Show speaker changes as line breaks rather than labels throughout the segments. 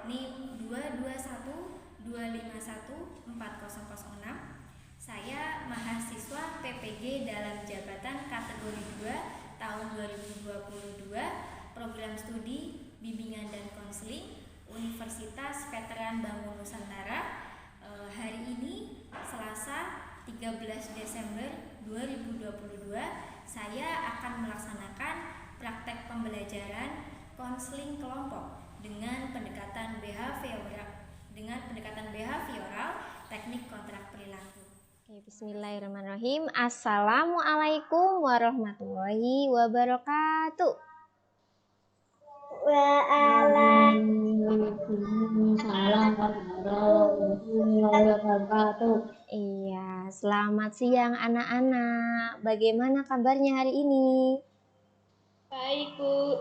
NIM 221251406. Saya mahasiswa PPG dalam jabatan kategori 2 tahun 2022, program studi bimbingan dan konseling Universitas Veteran Bangun Nusantara. Hari ini Selasa 13 Desember 2022, saya akan melaksanakan praktek pembelajaran konseling kelompok dengan pendekatan behavioral, teknik kontrak perilaku.
Bismillahirrahmanirrahim. Assalamualaikum warahmatullahi wabarakatuh.
Waalaikumsalam warahmatullahi wabarakatuh.
Iya, selamat siang anak-anak. Bagaimana kabarnya hari ini?
Baik, Bu.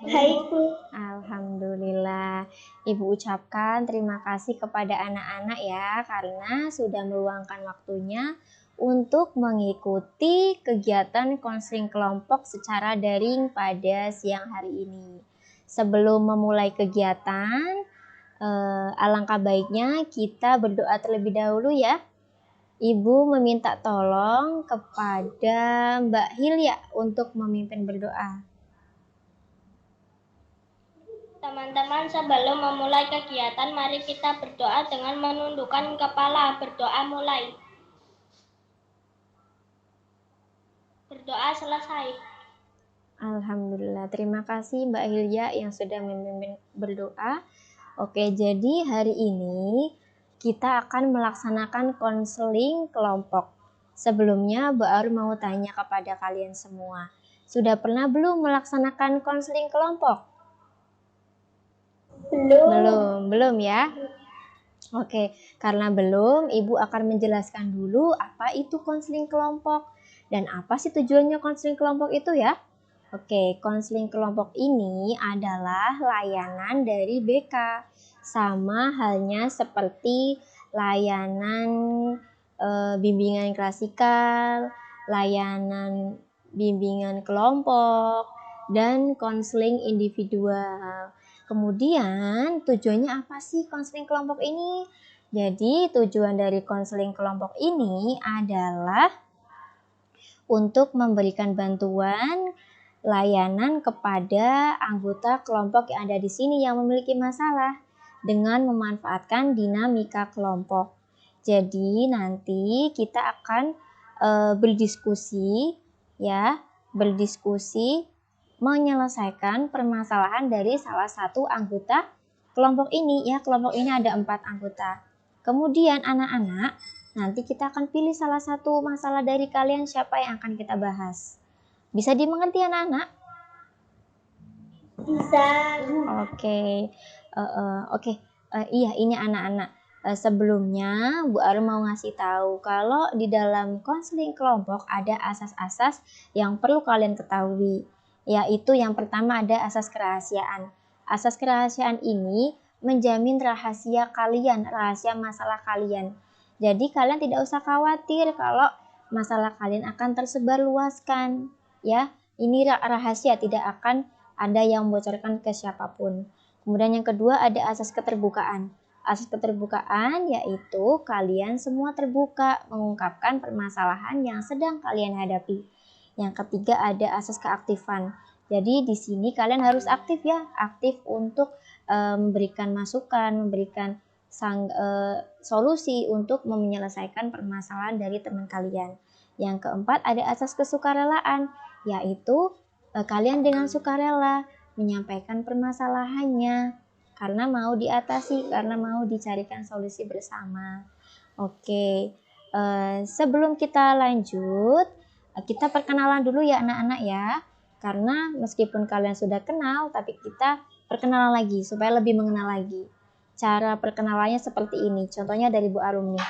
Baik, Bu.
Alhamdulillah. Ibu ucapkan terima kasih kepada anak-anak ya, karena sudah meluangkan waktunya untuk mengikuti kegiatan konseling kelompok secara daring pada siang hari ini. Sebelum memulai kegiatan, alangkah baiknya kita berdoa terlebih dahulu ya. Ibu meminta tolong kepada Mbak Hilya untuk memimpin berdoa.
Teman-teman, sebelum memulai kegiatan, mari kita berdoa dengan menundukkan kepala. Berdoa mulai. Berdoa selesai.
Alhamdulillah, terima kasih Mbak Hilya yang sudah memimpin berdoa. Oke, jadi hari ini kita akan melaksanakan konseling kelompok. Sebelumnya, Mbak Aru mau tanya kepada kalian semua. Sudah pernah belum melaksanakan konseling kelompok? Belum ya? Oke, karena belum, Ibu akan menjelaskan dulu apa itu konseling kelompok dan apa sih tujuannya konseling kelompok itu ya. Oke, konseling kelompok ini adalah layanan dari BK, sama halnya seperti layanan bimbingan klasikal, layanan bimbingan kelompok, dan konseling individual. Kemudian tujuannya apa sih konseling kelompok ini? Jadi tujuan dari konseling kelompok ini adalah untuk memberikan bantuan layanan kepada anggota kelompok yang ada di sini yang memiliki masalah dengan memanfaatkan dinamika kelompok. Jadi nanti kita akan berdiskusi menyelesaikan permasalahan dari salah satu anggota kelompok ini ya. Kelompok ini ada 4 anggota. Kemudian anak-anak, nanti kita akan pilih salah satu masalah dari kalian siapa yang akan kita bahas. Bisa dimengerti anak-anak?
Bisa.
Oke. Iya, ini anak-anak. Sebelumnya Bu Aru mau ngasih tahu kalau di dalam konseling kelompok ada asas-asas yang perlu kalian ketahui. Yaitu yang pertama ada asas kerahasiaan. Asas kerahasiaan ini menjamin rahasia kalian, rahasia masalah kalian. Jadi kalian tidak usah khawatir kalau masalah kalian akan tersebar luaskan. Ya, ini rahasia, tidak akan ada yang membocorkan ke siapapun. Kemudian yang kedua ada asas keterbukaan. Asas keterbukaan yaitu kalian semua terbuka mengungkapkan permasalahan yang sedang kalian hadapi. Yang ketiga ada asas keaktifan. Jadi di sini kalian harus aktif ya, aktif untuk memberikan masukan, memberikan solusi untuk menyelesaikan permasalahan dari teman kalian. Yang keempat ada asas kesukarelaan, yaitu kalian dengan sukarela menyampaikan permasalahannya karena mau diatasi, karena mau dicarikan solusi bersama. Oke, sebelum kita lanjut, kita perkenalan dulu ya anak-anak ya. Karena meskipun kalian sudah kenal, tapi kita perkenalan lagi supaya lebih mengenal lagi. Cara perkenalannya seperti ini, contohnya dari Bu Arum nih.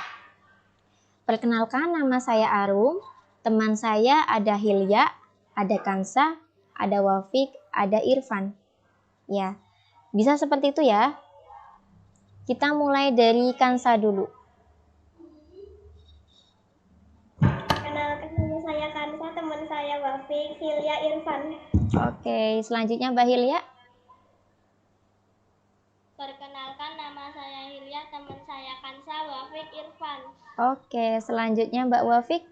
Perkenalkan, nama saya Arum, teman saya ada Hilya, ada Kansa, ada Wafik, ada Irfan. Ya, bisa seperti itu ya. Kita mulai dari Kansa dulu.
Kenalkan, nama saya Kansa, teman saya Wafik, Hilya, Irfan.
Oke, selanjutnya Mbak Hilya.
Perkenalkan, Kansa, Wafik, Irfan.
Oke, selanjutnya Mbak Wafik.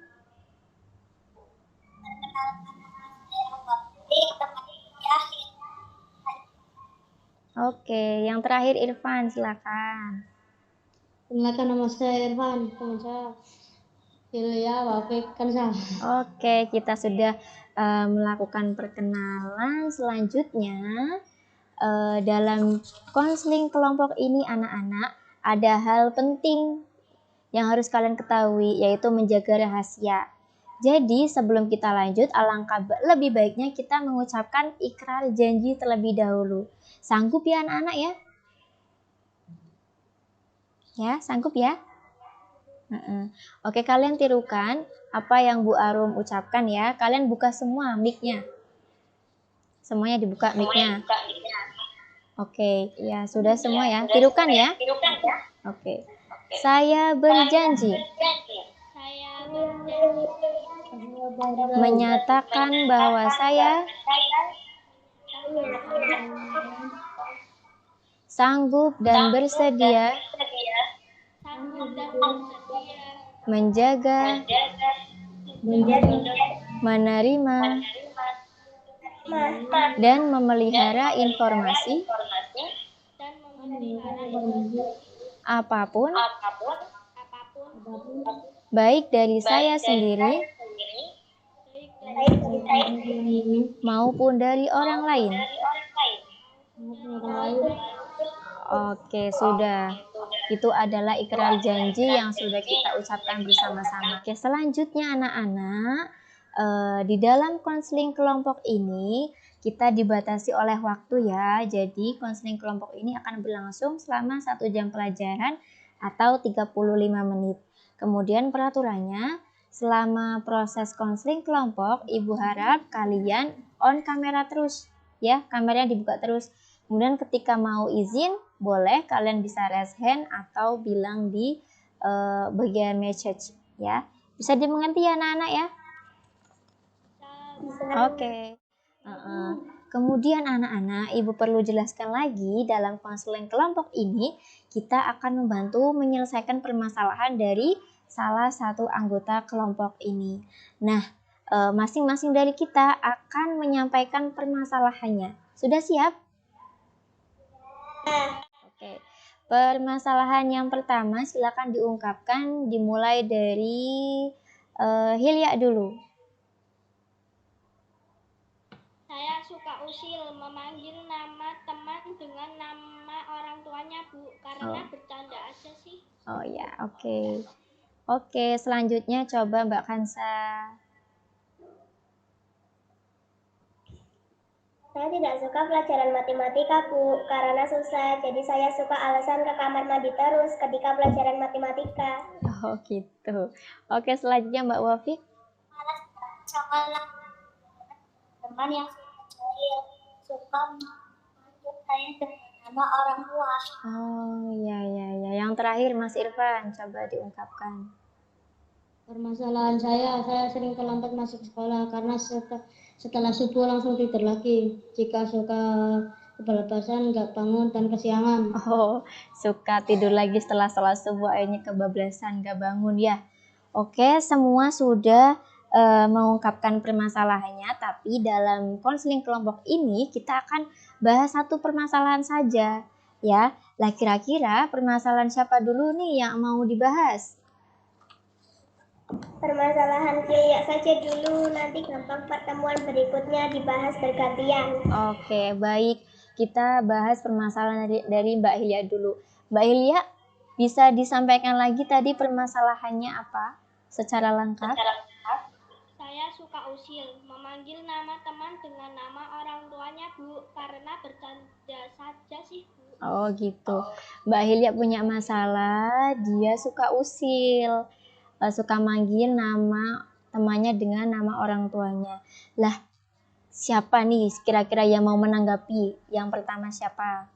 Oke, yang terakhir Irfan, silakan.
Perkenalkan, nama saya Irfan, teman saya Hilya, Wafik, Kansa.
Oke, kita sudah melakukan perkenalan. Selanjutnya, dalam konseling kelompok ini anak-anak, ada hal penting yang harus kalian ketahui, yaitu menjaga rahasia. Jadi sebelum kita lanjut, alangkah lebih baiknya kita mengucapkan ikrar janji terlebih dahulu. Sanggup ya anak-anak ya? Ya, sanggup ya? Oke, kalian tirukan apa yang Bu Arum ucapkan ya. Kalian buka semua mic-nya. Semuanya dibuka mic-nya. Oke, ya sudah semua ya. Tirukan ya. Oke. Saya berjanji menyatakan bahwa saya sanggup dan bersedia menjaga, menerima, dan memelihara informasi apapun, baik dari saya sendiri maupun dari orang lain. Oke, sudah. Itu adalah ikrar janji yang sudah kita ucapkan bersama-sama. Oke, selanjutnya anak-anak, di dalam konseling kelompok ini kita dibatasi oleh waktu ya. Jadi konseling kelompok ini akan berlangsung selama 1 jam pelajaran atau 35 menit. Kemudian peraturannya, selama proses konseling kelompok, Ibu harap kalian on kamera terus ya, kameranya dibuka terus. Kemudian ketika mau izin, boleh kalian bisa raise hand atau bilang di bagian message ya. Bisa dimengerti ya anak-anak ya? Oke. Kemudian anak-anak, Ibu perlu jelaskan lagi dalam konseling kelompok ini kita akan membantu menyelesaikan permasalahan dari salah satu anggota kelompok ini. Nah, masing-masing dari kita akan menyampaikan permasalahannya. Sudah siap? Oke. Permasalahan yang pertama silakan diungkapkan, dimulai dari Hilya dulu.
Saya suka usil memanggil nama teman dengan nama orang tuanya, Bu, karena bercanda aja sih.
Oh ya, oke. Oke, selanjutnya coba Mbak Kansa.
Saya tidak suka pelajaran matematika, Bu, karena susah. Jadi saya suka alasan ke kamar mandi terus ketika pelajaran matematika.
Oh gitu. Oke, selanjutnya Mbak Wafik.
Malas sekolah. Teman yang suka memanggil saya dengan nama orang tua.
Oh iya. Yang terakhir Mas Irfan, coba diungkapkan.
Permasalahan saya sering terlambat masuk sekolah karena setelah subuh langsung tidur lagi. Jika suka kebablasan, nggak bangun dan kesiangan.
Oh, suka tidur lagi setelah sholat subuh, akhirnya kebablasan, nggak bangun ya. Oke, semua sudah mengungkapkan permasalahannya, tapi dalam konseling kelompok ini kita akan bahas satu permasalahan saja ya. Lah kira-kira permasalahan siapa dulu nih yang mau dibahas?
Permasalahan Hilya saja dulu, nanti gampang pertemuan berikutnya dibahas bergantian.
Oke, baik. Kita bahas permasalahan dari Mbak Hilya dulu. Mbak Hilya, bisa disampaikan lagi tadi permasalahannya apa secara lengkap?
Saya suka usil memanggil nama teman dengan nama orang tuanya, Bu, karena bercanda saja sih, Bu.
Oh gitu. Mbak Hilya punya masalah, dia suka usil, suka manggil nama temannya dengan nama orang tuanya. Lah, siapa nih kira-kira yang mau menanggapi? Yang pertama siapa?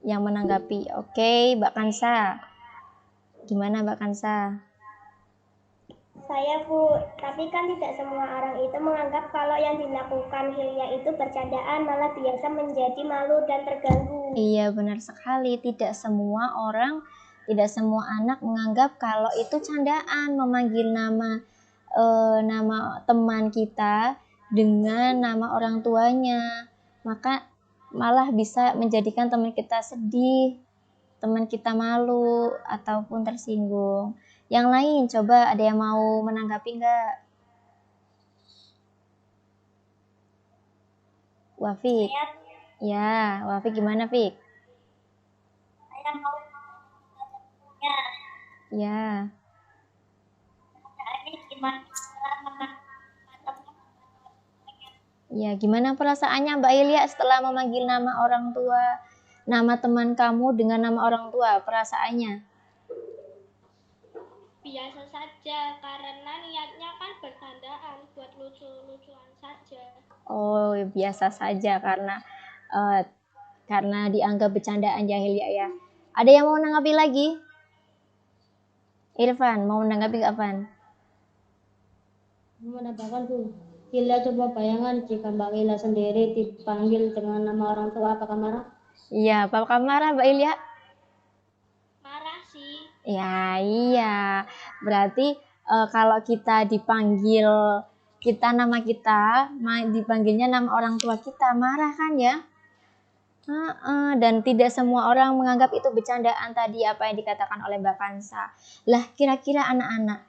Yang menanggapi. Oke, Mbak Kansa. Gimana Mbak Kansa?
Saya, Bu, tapi kan tidak semua orang itu menganggap kalau yang dilakukan Hilya itu bercandaan, malah biasa menjadi malu dan terganggu.
Iya, benar sekali. Tidak semua orang, tidak semua anak menganggap kalau itu candaan, memanggil nama teman kita dengan nama orang tuanya. Maka malah bisa menjadikan teman kita sedih, teman kita malu, ataupun tersinggung. Yang lain, coba ada yang mau menanggapi nggak? Wafik. Ya, Wafik gimana, Fik?
Saya mau
Ya.
gimana
Ya, gimana perasaannya Mbak Ilya setelah memanggil nama orang tua, nama teman kamu dengan nama orang tua, perasaannya?
Biasa saja, karena niatnya kan bercandaan, buat lucu-lucuan saja.
Oh, biasa saja karena dianggap bercandaan ya Hilya ya. Ada yang mau menanggapi lagi? Irfan, mau menanggapi nggak, Van?
Menambahkan tuh, Hilya coba bayangkan jika Mbak Hilya sendiri dipanggil dengan nama orang tua, apakah marah?
Iya, apakah marah Mbak Ilya?
Marah sih.
Ya, iya. Berarti kalau kita dipanggil dipanggilnya nama orang tua kita, marah kan ya? Dan tidak semua orang menganggap itu bercandaan tadi apa yang dikatakan oleh Mbak Kansa. Lah, kira-kira anak-anak,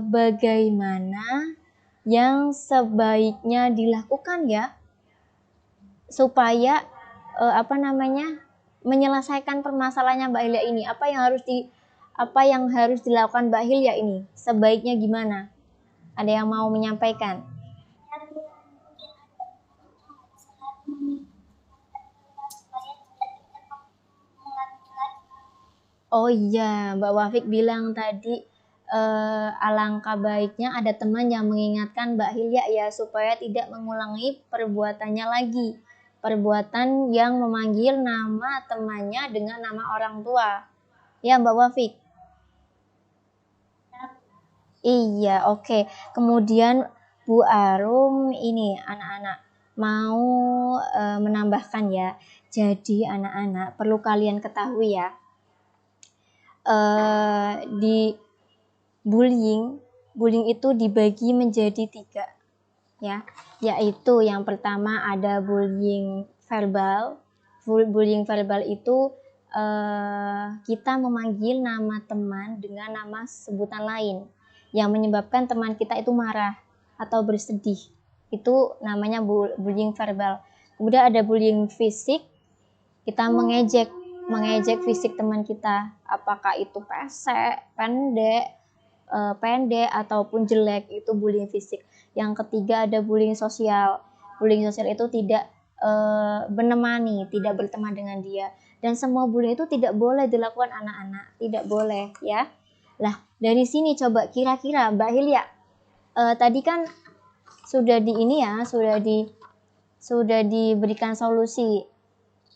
bagaimana yang sebaiknya dilakukan ya supaya menyelesaikan permasalahannya Mbak Hilya ini? Apa yang harus dilakukan Mbak Hilya ini? Sebaiknya gimana? Ada yang mau menyampaikan? Oh iya, Mbak Wafik bilang tadi alangkah baiknya ada teman yang mengingatkan Mbak Hilya ya supaya tidak mengulangi perbuatannya lagi. Perbuatan yang memanggil nama temannya dengan nama orang tua. Ya Mbak Wafik? Iya, oke. Kemudian Bu Arum ini anak-anak mau menambahkan ya. Jadi anak-anak perlu kalian ketahui ya. Di bullying itu dibagi menjadi 3 ya, yaitu yang pertama ada bullying verbal. Bullying verbal itu kita memanggil nama teman dengan nama sebutan lain yang menyebabkan teman kita itu marah atau bersedih, itu namanya bullying verbal. Kemudian ada bullying fisik, kita mengejek fisik teman kita, apakah itu pesek, pendek ataupun jelek, itu bullying fisik. Yang ketiga ada bullying sosial. Bullying sosial itu tidak menemani, tidak berteman dengan dia. Dan semua bullying itu tidak boleh dilakukan anak-anak, tidak boleh ya. Lah, dari sini coba kira-kira Mbak Hilya, tadi kan sudah diberikan solusi.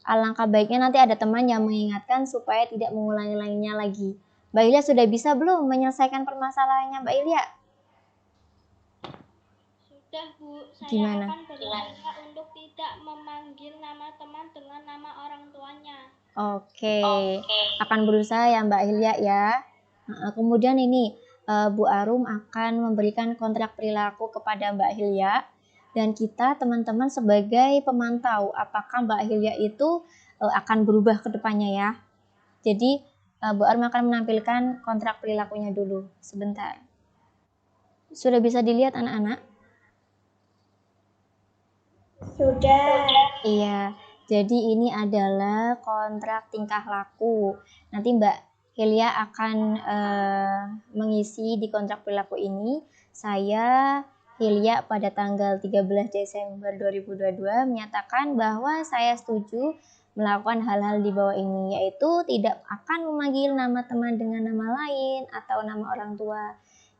Alangkah baiknya nanti ada teman yang mengingatkan supaya tidak mengulangi-ulanginya lagi. Mbak Ilya sudah bisa belum menyelesaikan permasalahannya Mbak Ilya?
Sudah, Bu. Saya
Gimana?
akan berusaha untuk tidak memanggil nama teman dengan nama orang tuanya.
Oke. Akan berusaha ya Mbak Hilya ya. Kemudian ini Bu Arum akan memberikan kontrak perilaku kepada Mbak Hilya. Dan kita teman-teman sebagai pemantau apakah Mbak Hilya itu akan berubah ke depannya ya. Jadi Bu Arum akan menampilkan kontrak perilakunya dulu sebentar. Sudah bisa dilihat anak-anak?
Sudah.
Iya, jadi ini adalah kontrak tingkah laku. Nanti Mbak Hilya akan mengisi di kontrak perilaku ini. Saya Hilya pada tanggal 13 Desember 2022 menyatakan bahwa saya setuju melakukan hal-hal di bawah ini, yaitu tidak akan memanggil nama teman dengan nama lain atau nama orang tua.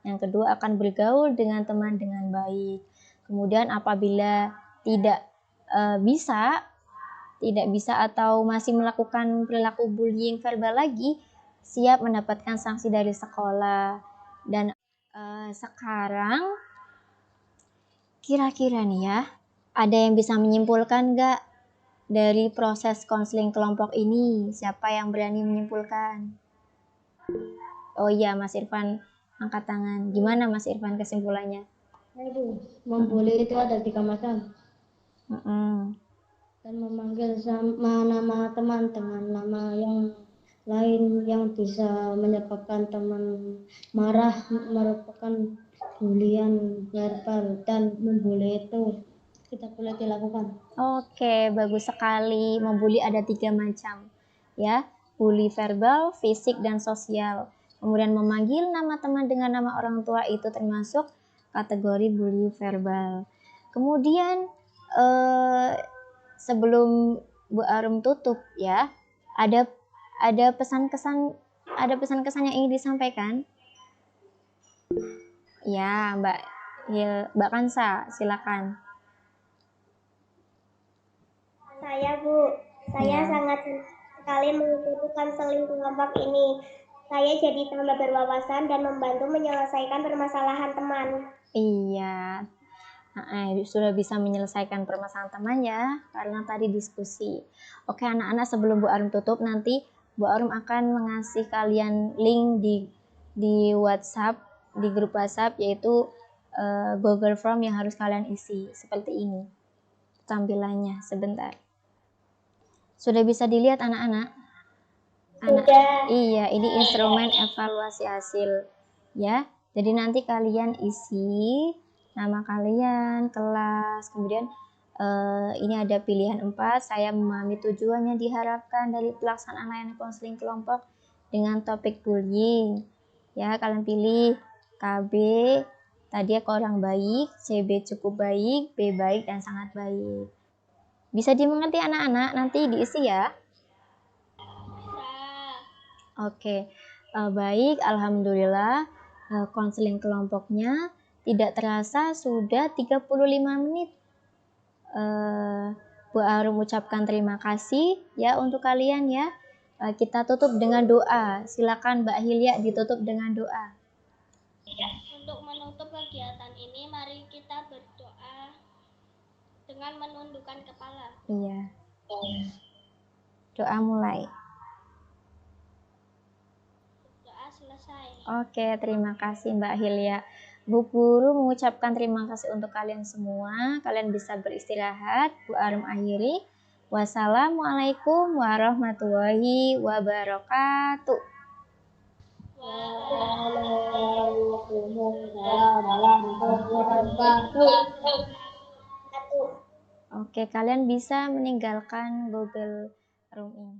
Yang kedua, akan bergaul dengan teman dengan baik. Kemudian apabila tidak bisa atau masih melakukan perilaku bullying verbal lagi, siap mendapatkan sanksi dari sekolah. Dan Sekarang kira-kira nih ya, ada yang bisa menyimpulkan nggak dari proses konseling kelompok ini? Siapa yang berani menyimpulkan? Oh iya, Mas Irfan angkat tangan. Gimana Mas Irfan kesimpulannya?
Itu membuli itu ada 3 macam.
Mm-mm.
Dan memanggil sama nama teman dengan nama yang lain yang bisa menyebabkan teman marah merupakan bulian verbal, dan membuli itu tidak boleh dilakukan.
Oke, bagus sekali. Membuli ada 3 macam, ya. Bully verbal, fisik, dan sosial. Kemudian memanggil nama teman dengan nama orang tua itu termasuk kategori bully verbal. Kemudian sebelum Bu Arum tutup ya, ada pesan-kesan yang ingin disampaikan? Ya, Mbak Kansa, silakan.
Saya, Bu, saya sangat sekali mengikuti konseling kelompok ini. Saya jadi tambah berwawasan dan membantu menyelesaikan permasalahan teman.
Iya, sudah bisa menyelesaikan permasalahan teman ya, karena tadi diskusi. Oke anak-anak, sebelum Bu Arum tutup, nanti Bu Arum akan mengasih kalian link di WhatsApp, di grup WhatsApp, yaitu Google Form yang harus kalian isi. Seperti ini tampilannya, sebentar. Sudah bisa dilihat anak-anak?
Sudah.
Iya, ini instrumen evaluasi hasil ya. Jadi nanti kalian isi nama kalian, kelas, kemudian ini ada pilihan 4. Saya memahami tujuannya diharapkan dari pelaksanaan layanan konseling kelompok dengan topik bullying. Ya, kalian pilih KB, tadi kurang baik, CB cukup baik, B baik dan sangat baik. Bisa dimengerti anak-anak? Nanti diisi ya. Oke, baik, alhamdulillah konseling kelompoknya tidak terasa sudah 35 menit. Bu Arum ucapkan terima kasih ya untuk kalian ya. Kita tutup dengan doa. Silakan Mbak Hilya ditutup dengan doa.
Untuk menutup kegiatan ini, mari kita berdoa dengan menundukkan kepala.
Iya. Doa mulai.
Doa selesai.
Oke, terima kasih Mbak Hilya. Bu Guru mengucapkan terima kasih untuk kalian semua. Kalian bisa beristirahat. Bu Arum akhiri. Wassalamualaikum warahmatullahi wabarakatuh. Oke, kalian bisa meninggalkan Google Room ini.